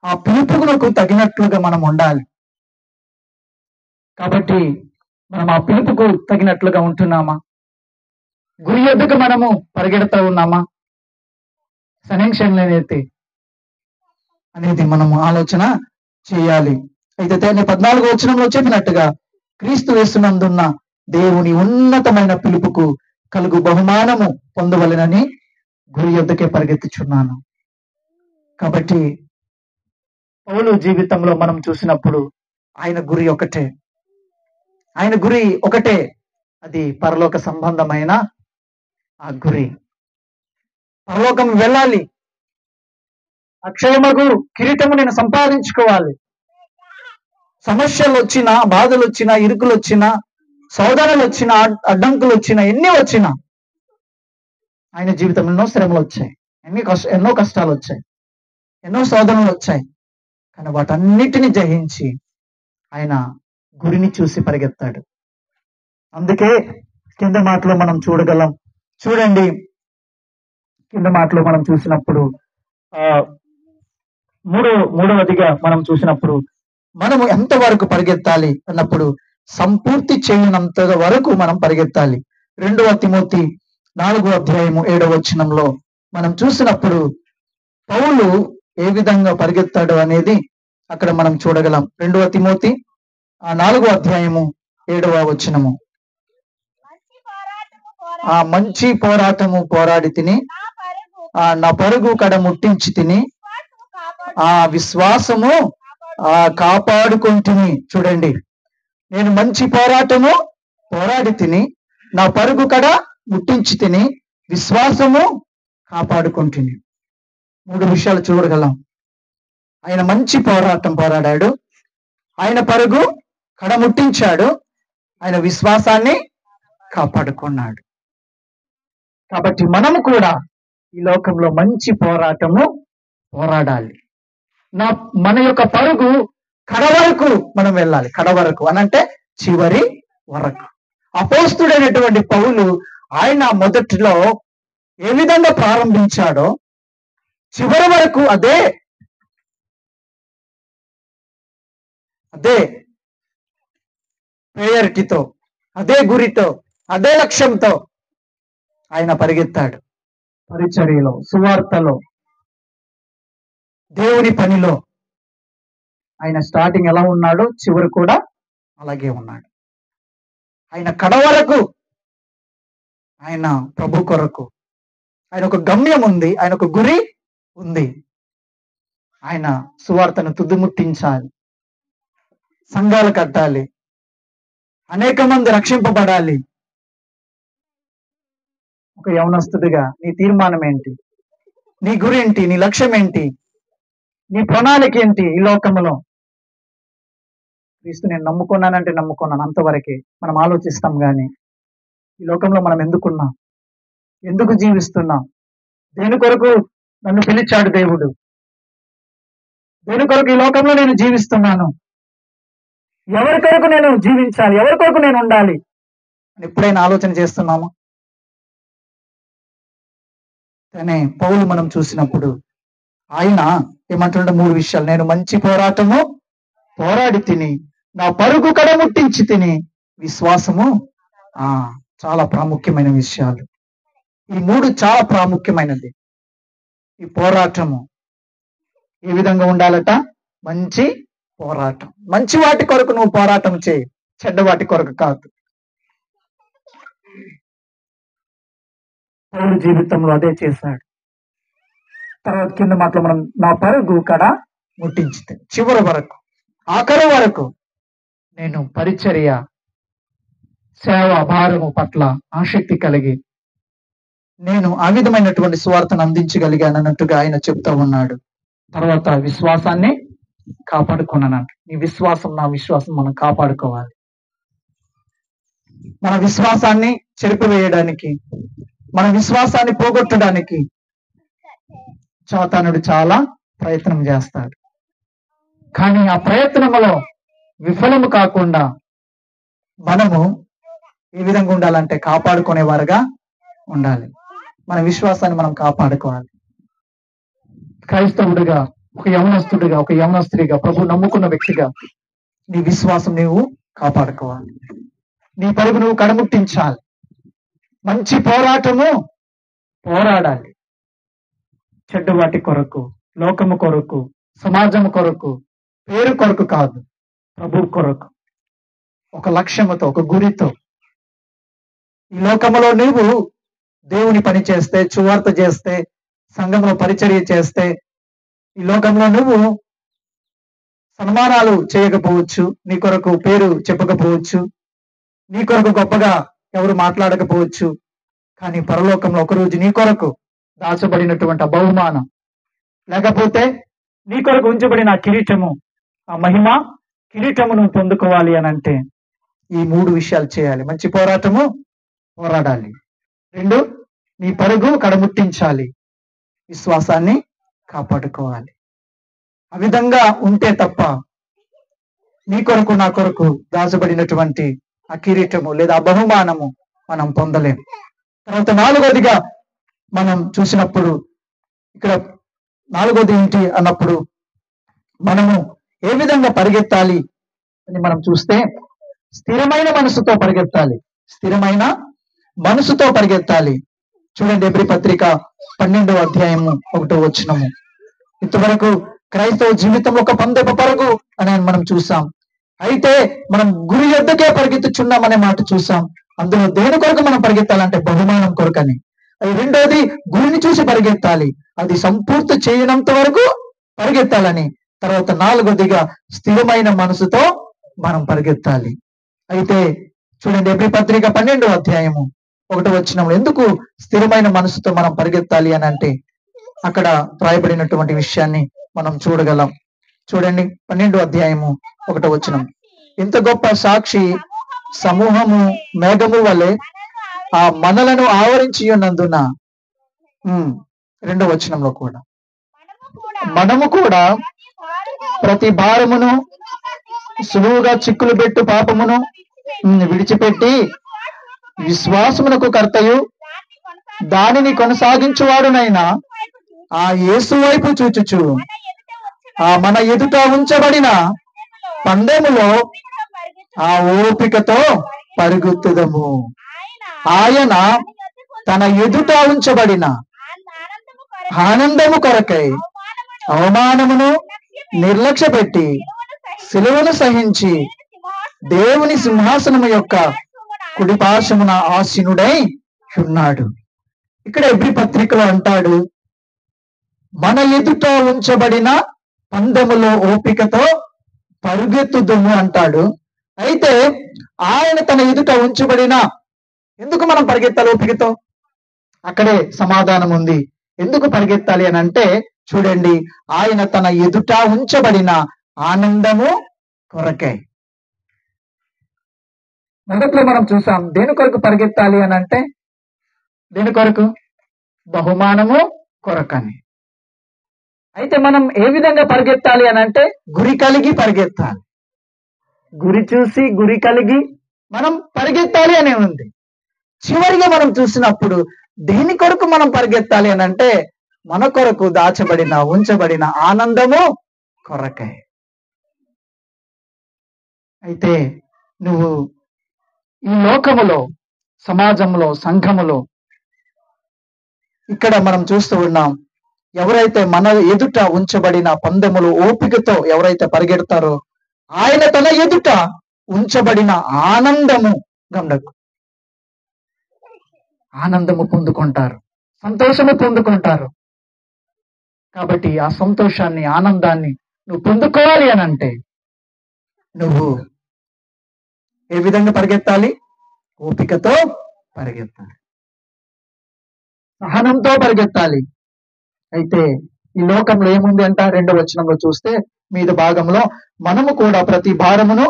ఆ పిలుపుకు తగినట్లుగా మనం ఉండాలి. కాబట్టి మనం ఆ పిలుపుకు తగినట్లుగా ఉంటున్నామా? గురి యొద్దకు మనము పరిగెడతా ఉన్నామా? సనెంక్షన్లనైతే అనేది మనము ఆలోచన చేయాలి. అయితే 14వ చెప్పినట్టుగా క్రీస్తు యేసునందున్న దేవుని ఉన్నతమైన పిలుపుకు కలుగు బహుమానము పొందవలెనని గురి యొద్దకే పరిగెత్తుచున్నాను. కాబట్టి పౌలు జీవితంలో మనం చూసినప్పుడు ఆయన గురి ఒకటే, ఆయన గురి ఒకటే, అది పరలోక సంబంధమైన ఆ గురి. పరలోకం వెళ్ళాలి, అక్షయమగు కిరీటము నేను సంపాదించుకోవాలి. సమస్యలు వచ్చినా, బాధలు వచ్చినా, ఇరుకులు వచ్చినా, సోదరులు వచ్చినా, అడ్డంకులు వచ్చినా, ఎన్ని వచ్చినా, ఆయన జీవితంలో ఎన్నో శ్రమలు వచ్చాయి, ఎన్నో కష్టాలు వచ్చాయి, ఎన్నో శోధనలు వచ్చాయి. కానీ వాటన్నిటిని జయించి ఆయన గురిని చూసి పరిగెత్తాడు. అందుకే కింద మాటలో మనం చూడగలం. చూడండి, కింద మాటలో మనం చూసినప్పుడు మూడవదిగా మనం చూసినప్పుడు మనము ఎంతవరకు పరిగెత్తాలి అన్నప్పుడు సంపూర్తి చేయనంత వరకు మనం పరిగెత్తాలి. 2వ తిమోతి 4:7 మనం చూసినప్పుడు పౌలు ఏ విధంగా పరిగెత్తాడు అనేది అక్కడ మనం చూడగలం. 2వ తిమోతి 4:7 ఆ మంచి పోరాటము పోరాడి తిని, నా పరుగు కడ ముట్టించి తిని, ఆ విశ్వాసము కాపాడుకుంటుని. చూడండి, నేను మంచి పోరాటము పోరాడి తిని, నా పరుగు కడ ముట్టించి తిని, విశ్వాసము కాపాడుకుంటుని. 3 విషయాలు చూడగలం. ఆయన మంచి పోరాటం పోరాడాడు, ఆయన పరుగు కడ ముట్టించాడు, ఆయన విశ్వాసాన్ని కాపాడుకున్నాడు. కాబట్టి మనము కూడా ఈ లోకంలో మంచి పోరాటము పోరాడాలి. మన యొక్క పరుగు కడ వరకు మనం వెళ్ళాలి. కడ వరకు అనంటే చివరి వరకు. అపోస్తుడైనటువంటి పౌలు ఆయన మొదటిలో ఏ విధంగా ప్రారంభించాడో చివరి వరకు అదే ప్రయారిటీతో, అదే గురితో, అదే లక్ష్యంతో ఆయన పరిగెత్తాడు. పరిచర్యలో, సువార్తలో, దేవుని పనిలో ఆయన స్టార్టింగ్ ఎలా ఉన్నాడో చివరి కూడా అలాగే ఉన్నాడు. ఆయన కడ వరకు ఆయన ప్రభు కొరకు, ఆయన ఒక గమ్యం ఉంది, ఆయన ఒక గురి ఉంది. ఆయన సువార్తను తుదిముట్టించాలి. సంఘాలు కట్టాలి, అనేక మంది రక్షింపబడాలి. ఒక యవనస్తుడిగా నీ తీర్మానం ఏంటి? నీ గురి ఏంటి? నీ లక్ష్యం ఏంటి? నీ ప్రణాళిక ఏంటి ఈ లోకంలో? క్రీస్తు నేను నమ్ముకున్నానంటే నమ్ముకున్నాను అంతవరకే మనం ఆలోచిస్తాం. కానీ ఈ లోకంలో మనం ఎందుకున్నాం, ఎందుకు జీవిస్తున్నాం, దేని కొరకు నన్ను పిలిచాడు దేవుడు, దేని కొరకు ఈ లోకంలో నేను జీవిస్తున్నాను, ఎవరి కొరకు నేను జీవించాలి, ఎవరి కొరకు నేను ఉండాలి అని ఎప్పుడైనా ఆలోచన చేస్తున్నామా? కానీ పౌలు మనం చూసినప్పుడు ఆయన ఏమంటుంటే 3 విషయాలు. నేను మంచి పోరాటము పోరాడి తిని, నా పరుగు కడముట్టించి తిని, విశ్వాసము చాలా ప్రాముఖ్యమైన విషయాలు. ఈ 3 చాలా ప్రాముఖ్యమైనది. ఈ పోరాటము ఏ విధంగా ఉండాలట? మంచి పోరాటం. మంచి వాటి కొరకు నువ్వు పోరాటం చేయి, చెడ్డ వాటి కొరకు కాదు. పౌలు జీవితంలో అదే చేశాడు. తర్వాత కింద మాటలో మనం నా పరుగు కడ ముట్టించితే, చివరి వరకు, ఆఖరి వరకు నేను పరిచర్య, సేవ భారము పట్ల ఆసక్తి కలిగి నేను ఆ విధమైనటువంటి స్వార్థను అందించగలిగాను అన్నట్టుగా ఆయన చెప్తా ఉన్నాడు. తర్వాత విశ్వాసాన్ని కాపాడుకున్నానంట. నీ విశ్వాసం, నా విశ్వాసం మనం కాపాడుకోవాలి. మన విశ్వాసాన్ని చెరిపివేయడానికి, మన విశ్వాసాన్ని పోగొట్టడానికి సాతానుడు చాలా ప్రయత్నం చేస్తాడు. కానీ ఆ ప్రయత్నములో విఫలము కాకుండా మనము ఏ విధంగా ఉండాలంటే కాపాడుకునేవారుగా ఉండాలి. మన విశ్వాసాన్ని మనం కాపాడుకోవాలి. క్రైస్తవుడిగా, ఒక యవనస్తుడిగా, ఒక యవనస్త్రీగా, ప్రభు నమ్ముకున్న వ్యక్తిగా నీ విశ్వాసం నీవు కాపాడుకోవాలి. నీ పరుగు నువ్వు కడముట్టించాలి. మంచి పోరాటము పోరాడాలి. చెడ్డ వాటి కొరకు, లోకము కొరకు, సమాజము కొరకు, పేరు కొరకు కాదు, ప్రభు కొరకు, ఒక లక్ష్యముతో, ఒక గురితో. ఈ లోకములో నీవు దేవుని పని చేస్తే, సువార్త చేస్తే, సంఘంలో పరిచర్య చేస్తే, ఈ లోకంలో నువ్వు సన్మానాలు చేయకపోవచ్చు, నీ కొరకు పేరు చెప్పకపోవచ్చు, నీ కొరకు గొప్పగా ఎవరు మాట్లాడకపోవచ్చు. కానీ పరలోకంలో ఒకరోజు నీ కొరకు దాచబడినటువంటి బహుమానం, లేకపోతే నీ కొరకు ఉంచబడిన కిరీటము, ఆ మహిమ కిరీటము నువ్వు పొందుకోవాలి అని అంటే ఈ 3 విషయాలు చేయాలి. మంచి పోరాటము పోరాడాలి. 2, నీ పరుగు కడముట్టించాలి. విశ్వాసాన్ని కాపాడుకోవాలి. ఆ విధంగా ఉంటే తప్ప నీ కొరకు, నా కొరకు దాచబడినటువంటి ఆ కిరీటము లేదా ఆ బహుమానము మనం పొందలేము. తర్వాత 4వదిగా మనం చూసినప్పుడు, ఇక్కడ 4వది ఏంటి అన్నప్పుడు మనము ఏ విధంగా పరిగెత్తాలి అని మనం చూస్తే, స్థిరమైన మనసుతో పరిగెత్తాలి. స్థిరమైన మనసుతో పరిగెత్తాలి. చూడండి, ఎబ్రీ పత్రిక 12వ అధ్యాయము 1వ వచనము. ఇంతవరకు క్రైస్తవ జీవితం ఒక పందెపు పరుగు అని మనం చూసాం. అయితే మనం గురి యొద్దకే పరిగెత్తుచున్నాం అనే మాట చూసాం. అందులో దేని కొరకు మనం పరిగెత్తాలంటే బహుమానం కొరకని. అది 2వది, గురిని చూసి పరిగెత్తాలి, అది సంపూర్తి చేయనంత వరకు పరిగెత్తాలని. తర్వాత 4వదిగా స్థిరమైన మనసుతో మనం పరిగెత్తాలి. అయితే చూడండి, ఎబ్రీ పత్రిక 12వ అధ్యాయము 1వ వచనంలో ఎందుకు స్థిరమైన మనసుతో మనం పరిగెత్తాలి అని అంటే అక్కడ రాయబడినటువంటి విషయాన్ని మనం చూడగలం. చూడండి, 12వ అధ్యాయము 1వ వచనం. ఇంత గొప్ప సాక్షి సమూహము మేఘము వలె ఆ మనలను ఆవరించి ఉన్నందున, 2వ వచనంలో కూడా మనము కూడా ప్రతి భారమును, సులువుగా చిక్కులు పెట్టు పాపమును విడిచిపెట్టి విశ్వాసమునకు కర్తయు దానిని కొనసాగించువాడునైనా ఆ యేసు వైపు చూచుచు ఆ మన ఎదుట ఉంచబడిన పందెములో ఆ ఓపికతో పరుగుతుదము. ఆయన తన ఎదుట ఉంచబడిన ఆనందము కొరకై అవమానమును నిర్లక్ష్య పెట్టి సిలువను సహించి దేవుని సింహాసనము యొక్క కుడిపార్శ్వమున ఆసీనుడై ఉన్నాడు. ఇక్కడ ఎబ్రీ పత్రికలో అంటాడు, మన ఎదుట ఉంచబడిన పందెములో ఓపికతో పరుగెత్తుదుము అంటాడు. అయితే ఆయన తన ఎదుట ఉంచబడిన, ఎందుకు మనం పరిగెత్తాలి ఓపికతో? అక్కడే సమాధానం ఉంది. ఎందుకు పరిగెత్తాలి అని అంటే, చూడండి, ఆయన తన ఎదుట ఉంచబడిన ఆనందము కొరకే. మొదట్లో మనం చూసాం, దేని కొరకు పరిగెత్తాలి అని అంటే, దేని కొరకు? బహుమానము కొరకని. అయితే మనం ఏ విధంగా పరిగెత్తాలి అని అంటే, గురి కలిగి పరిగెత్తాలి. గురి చూసి గురి కలిగి మనం పరిగెత్తాలి అనే ఉంది. చివరిగా మనం చూసినప్పుడు దేని కొరకు మనం పరిగెత్తాలి అని అంటే, మన కొరకు దాచబడిన ఉంచబడిన ఆనందము కొరకే. అయితే నువ్వు ఈ లోకములో, సమాజంలో, సంఘములో ఇక్కడ మనం చూస్తూ ఉన్నాం, ఎవరైతే మన ఎదుట ఉంచబడిన పందెములు ఓపికతో ఎవరైతే పరిగెడతారో, ఆయన తన ఎదుట ఉంచబడిన ఆనందము గమనకు, ఆనందము పొందుకుంటారు, సంతోషము పొందుకుంటారు. కాబట్టి ఆ సంతోషాన్ని, ఆనందాన్ని నువ్వు పొందుకోవాలి అని అంటే, నువ్వు ఏ విధంగా పరిగెత్తాలి? ఓపికతో పరిగెత్తాలి, సహనంతో పరిగెత్తాలి. అయితే ఈ లోకంలో ఏముంది అంట? 2వ వచనంలో చూస్తే మీద భాగంలో, మనము కూడా ప్రతి భారమును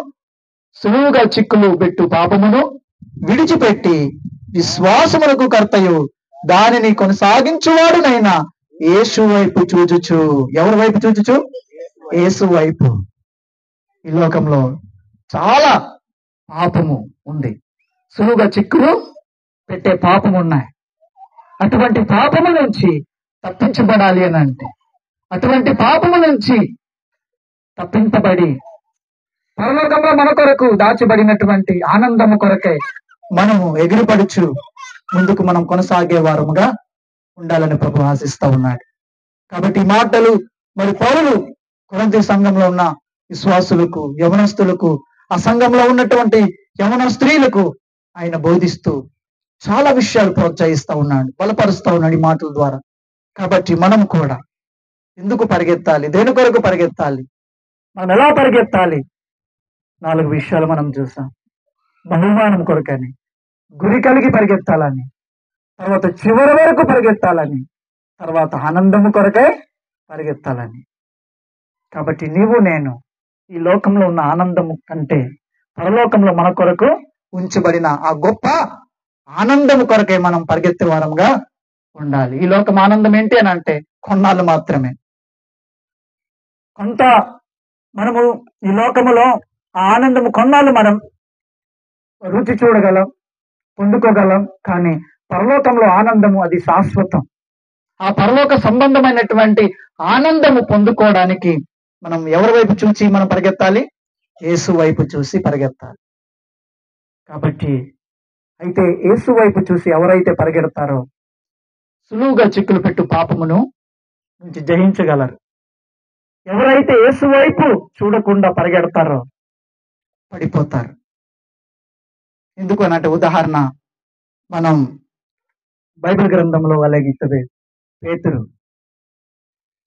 సులువుగా చిక్కులు పెట్టు పాపమును విడిచిపెట్టి విశ్వాసమునకు కర్తయు దానిని కొనసాగించువాడునైనా యేసు వైపు చూచుచు. ఎవరి వైపు చూచుచు? యేసు వైపు. ఈ లోకంలో చాలా పాపము ఉంది, సులువుగా చిక్కులు పెట్టే పాపము ఉన్నాయి. అటువంటి పాపము నుంచి తప్పించబడాలి అని అంటే, అటువంటి పాపము నుంచి తప్పించబడి పరలోకంలో మన కొరకు దాచబడినటువంటి ఆనందము కొరకై మనము ఎగిరిపడుచు ముందుకు మనం కొనసాగే వారముగా ఉండాలని ప్రభు ఆశిస్తా ఉన్నాడు. కాబట్టి ఈ మాటలు మరి పౌలు కొరింథీ సంఘంలో ఉన్న విశ్వాసులకు, యవనస్తులకు, ఆ సంఘంలో ఉన్నటువంటి యవన స్త్రీలకు ఆయన బోధిస్తూ చాలా విషయాలు ప్రోత్సహిస్తా ఉన్నాడు, బలపరుస్తా ఉన్నాడు ఈ మాటల ద్వారా. కాబట్టి మనం కూడా ఎందుకు పరిగెత్తాలి? దేని కొరకు పరిగెత్తాలి? మనం ఎలా పరిగెత్తాలి? 4 విషయాలు మనం చూసాం. బహుమానం కొరకని, గురి కలిగి పరిగెత్తాలని, తర్వాత చివరి వరకు పరిగెత్తాలని, తర్వాత ఆనందము కొరకై పరిగెత్తాలని. కాబట్టి నీవు నేను ఈ లోకంలో ఉన్న ఆనందము కంటే పరలోకంలో మన కొరకు ఉంచబడిన ఆ గొప్ప ఆనందము కొరకై మనం పరిగెత్తే వారంగా ఉండాలి. ఈ లోకం ఆనందం ఏంటి అని అంటే కొన్నాళ్ళు మాత్రమే. కొంత మనము ఈ లోకములో ఆ ఆనందము కొన్నాళ్ళు మనం రుచి చూడగలం, పొందుకోగలం. కానీ పరలోకంలో ఆనందము అది శాశ్వతం. ఆ పరలోక సంబంధమైనటువంటి ఆనందము పొందుకోవడానికి మనం ఎవరి వైపు చూసి మనం పరిగెత్తాలి? యేసు వైపు చూసి పరిగెత్తాలి. కాబట్టి అయితే యేసు వైపు చూసి ఎవరైతే పరిగెడతారో సులువుగా చిక్కులు పెట్టు పాపమును నుంచి జయించగలరు. ఎవరైతే యేసు వైపు చూడకుండా పరిగెడతారో పడిపోతారు. ఎందుకు అనంటే, ఉదాహరణ మనం బైబిల్ గ్రంథంలో అలాగిస్తుంది. పేతురు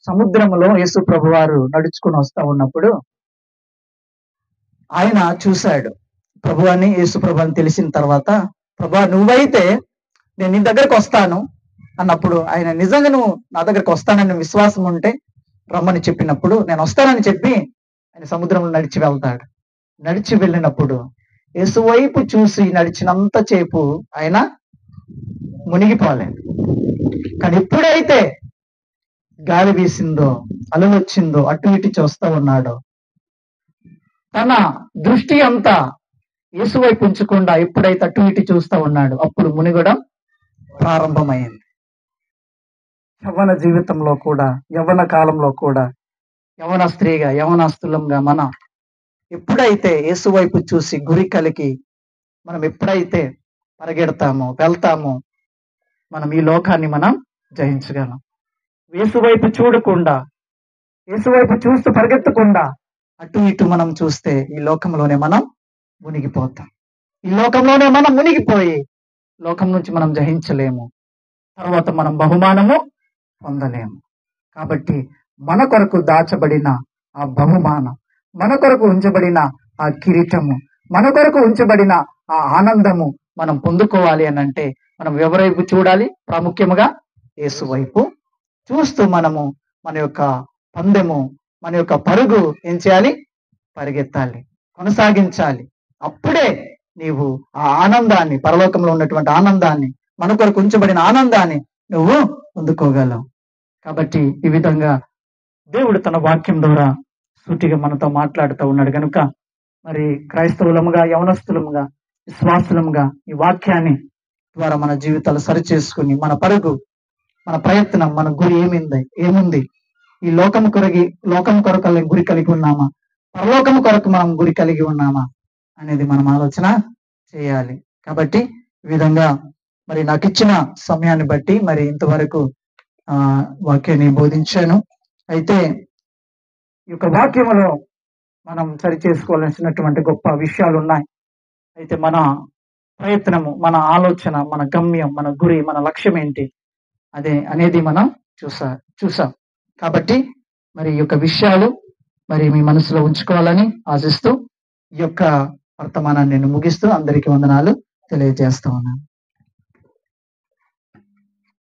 సముద్రంలో యేసు ప్రభు వారు నడుచుకుని వస్తా ఉన్నప్పుడు ఆయన చూశాడు ప్రభువాన్ని, యేసు ప్రభు అని తెలిసిన తర్వాత, ప్రభా నువ్వైతే నేను నీ దగ్గరకు వస్తాను అన్నప్పుడు, ఆయన నిజంగా నువ్వు నా దగ్గరకు వస్తానని విశ్వాసం ఉంటే రమ్మని చెప్పినప్పుడు, నేను వస్తానని చెప్పి ఆయన సముద్రంలో నడిచి వెళ్తాడు. నడిచి వెళ్ళినప్పుడు యేసు వైపు చూసి నడిచినంత సేపు ఆయన మునిగిపోలేదు. కానీ ఎప్పుడైతే గాలి వీసిందో, అలలు వచ్చిందో, అటు ఇటు చూస్తూ ఉన్నాడో, తన దృష్టి అంతా యేసు వైపు ఉంచకుండా ఎప్పుడైతే అటు ఇటు చూస్తూ ఉన్నాడో, అప్పుడు మునిగడం ప్రారంభమైంది. యవ్వన జీవితంలో కూడా, యవ్వన కాలంలో కూడా, యవ్వన స్త్రీగా, యవ్వనస్తులంగా మనం ఎప్పుడైతే యేసు వైపు చూసి గురి కలిగి మనం ఎప్పుడైతే పరిగెడతామో, వెళ్తామో, మనం ఈ లోకాన్ని మనం జయించగలం. యేసు వైపు చూడకుండా, యేసు వైపు చూస్తూ పరిగెత్తకుండా అటు ఇటు మనం చూస్తే ఈ లోకంలోనే మనం మునిగిపోతాం. ఈ లోకంలోనే మనం మునిగిపోయి లోకం నుంచి మనం జయించలేము, తర్వాత మనం బహుమానము పొందలేము. కాబట్టి మన కొరకు దాచబడిన ఆ బహుమానం, మన కొరకు ఉంచబడిన ఆ కిరీటము, మన కొరకు ఉంచబడిన ఆ ఆనందము మనం పొందుకోవాలి అని అంటే మనం ఎవరి వైపు చూడాలి? ప్రాముఖ్యముగా యేసు వైపు చూస్తూ మనము మన యొక్క పందెము, మన యొక్క పరుగు ఏం చేయాలి? పరిగెత్తాలి, కొనసాగించాలి. అప్పుడే నీవు ఆ ఆనందాన్ని, పరలోకంలో ఉన్నటువంటి ఆనందాన్ని, మన కొరకు ఉంచబడిన ఆనందాన్ని నువ్వు పొందుకోగలవు. కాబట్టి ఈ విధంగా దేవుడు తన వాక్యం ద్వారా సూటిగా మనతో మాట్లాడుతూ ఉన్నాడు కనుక మరి క్రైస్తవులముగా, యవనస్తులముగా, విశ్వాసులముగా ఈ వాక్యాన్ని ద్వారా మన జీవితాలు సరిచేసుకుని మన పరుగు, మన ప్రయత్నం, మన గురి ఏముంది? ఈ లోకం కొరకు గురి కలిగి ఉన్నామా? పరలోకము కొరకు మనం గురి కలిగి ఉన్నామా అనేది మనం ఆలోచన చేయాలి. కాబట్టి ఈ విధంగా మరి నాకు ఇచ్చిన సమయాన్ని బట్టి మరి ఇంతవరకు వాక్యాన్ని బోధించాను. అయితే ఈ యొక్క వాక్యములో మనం సరి చేసుకోవాల్సినటువంటి గొప్ప విషయాలు ఉన్నాయి. అయితే మన ప్రయత్నము, మన ఆలోచన, మన గమ్యం, మన గురి, మన లక్ష్యం ఏంటి అనేది మనం చూసాం. కాబట్టి మరి ఈ యొక్క విషయాలు మరి మీ మనసులో ఉంచుకోవాలని ఆశిస్తూ ఈ యొక్క వర్తమానాన్ని నేను ముగిస్తూ అందరికీ వందనాలు తెలియజేస్తా ఉన్నాను.